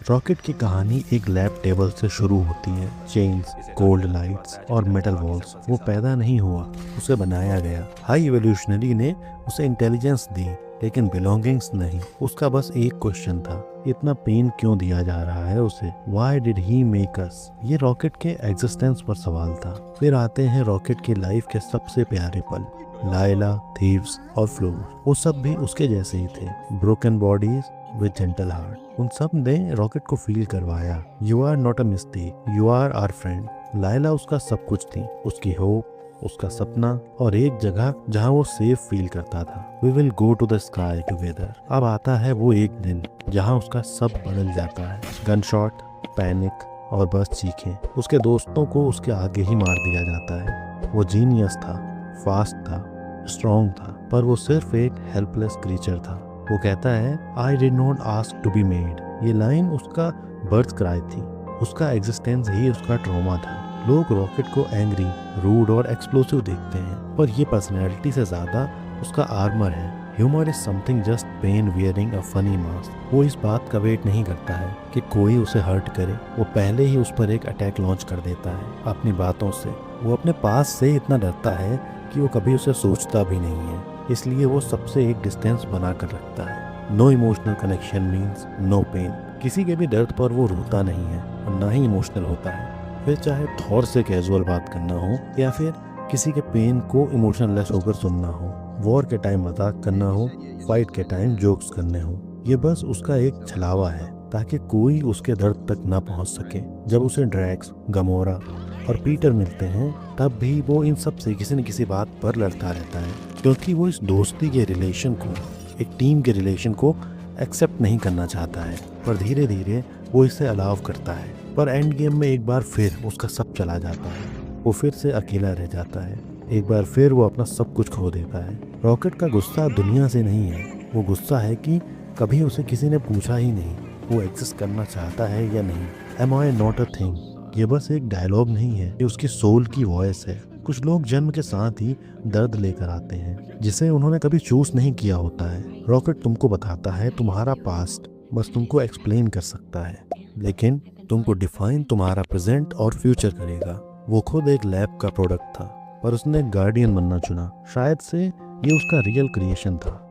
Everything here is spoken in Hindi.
रॉकेट की कहानी एक लैब टेबल से शुरू होती है। चेन्स, कोल्ड लाइट्स और मेटल वॉल्स। वो पैदा नहीं हुआ, उसे बनाया गया। हाई एवोल्यूशनरी ने उसे इंटेलिजेंस दी, लेकिन बिलोंगिंग्स नहीं। उसका बस एक क्वेश्चन था, इतना पेन क्यों दिया जा रहा है उसे? Why did he make us? ये रॉकेट के एग्जिस्टेंस पर सवाल था। फिर आते हैं रॉकेट की लाइफ के सबसे प्यारे पल। लायला, थीव्स और फ्लोर, वो सब भी उसके जैसे ही थे। Broken bodies with gentle heart. उन सब ने रॉकेट को फील करवाया, you are not a mistake, you are our friend. Layla उसका सब कुछ थी, उसकी होप, उसका सपना और एक जगह जहां वो सेफ फील करता था। We will go to the sky together. अब आता है वो एक दिन जहां उसका सब बदल जाता है। गन शॉट, पैनिक और बस चीखें। उसके दोस्तों को उसके आगे ही मार दिया जाता है। वो जीनियस था, फास्ट था, स्ट्रॉन्ग था, पर वो सिर्फ एक हेल्पलेस क्रीचर था। वो कहता है, I did not ask to be made. ये लाइन उसका बर्थ क्राई थी। उसका एग्जिस्टेंस ही उसका ट्रॉमा था। लोग रॉकेट को एंग्री, रूड और एक्सप्लोसिव देखते हैं, पर ये पर्सनैलिटी से ज्यादा उसका आर्मर है। Humour is something just pain wearing a funny mask. वो इस बात का वेट नहीं करता है कि कोई उसे हर्ट करे। वो पहले ही उस पर एक अटैक लॉन्च कर देता है अपनी बातों से। वो अपने पास से इतना डरता है कि वो कभी उसे सोचता भी नहीं है, इसलिए वो सबसे एक डिस्टेंस बना कर रखता है। No emotional connection means no pain. किसी के भी दर्द पर वो रोता नहीं है और ना ही इमोशनल होता है। फिर चाहे थॉर से कैजुअल बात करना हो या फिर किसी के पेन को इमोशनलेस होकर सुनना हो, वॉर के टाइम मजाक करना हो, फाइट के टाइम जोक्स करने हो, ये बस उसका एक छलावा है ताकि कोई उसके दर्द तक ना पहुंच सके। जब उसे ड्रैक्स, गमोरा और पीटर मिलते हैं, तब भी वो इन सब से किसी न किसी बात पर लड़ता रहता है, क्योंकि वो इस दोस्ती के रिलेशन को, एक टीम के रिलेशन को एक्सेप्ट नहीं करना चाहता है। पर धीरे धीरे वो इसे अलाव करता है। पर एंड गेम में एक बार फिर उसका सब चला जाता है। वो फिर से अकेला रह जाता है। एक बार फिर वो अपना सब कुछ खो देता है। रॉकेट का गुस्सा दुनिया से नहीं है, वो गुस्सा है कि कभी उसे किसी ने पूछा ही नहीं वो एग्जिस्ट करना चाहता है या नहीं। Am I not a thing, ये बस एक डायलॉग नहीं है, ये उसकी सोल की वॉइस है। कुछ लोग जन्म के साथ ही दर्द लेकर आते हैं जिसे उन्होंने कभी चूज नहीं किया होता है। रॉकेट तुमको बताता है तुम्हारा पास्ट बस तुमको एक्सप्लेन कर सकता है, लेकिन तुमको डिफाइन तुम्हारा प्रेजेंट और फ्यूचर करेगा। वो खुद एक लैब का प्रोडक्ट था, पर उसने गार्डियन बनना चुना। शायद से ये उसका रियल क्रिएशन था।